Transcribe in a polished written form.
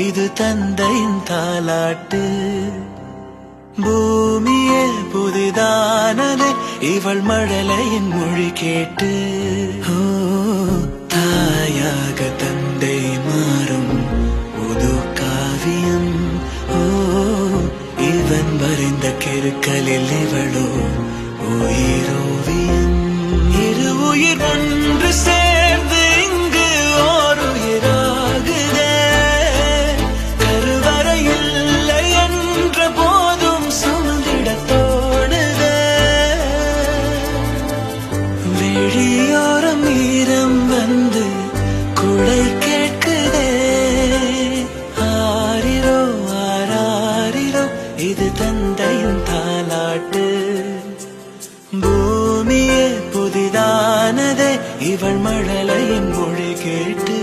இது தந்தையின் தாலாட்டு. பூமியே புதிதானதே இவள் மழலையின் மொழி கேட்டு. ஓ தாயாக தந்தை மாறும் புது காவியம். ஓ இவன் வரைந்த கிருக்கலில் இவளோ உயிரோவியம். இரு உயிர் ஒன்று சேர்ந்து இங்கு ஓர் உயிராகுதே. கருவறை இல்லை என்ற போதும் சுமந்திட தோணுதே. வெளியோரம் ஈரம் வந்து குடை கேட்குதே. ஆரிரோ ஆராரிரோ இது தந்தையின் தாலாட்டு. பூமியே புதிதானதே இவள் மழலையின் மொழி கேட்டு.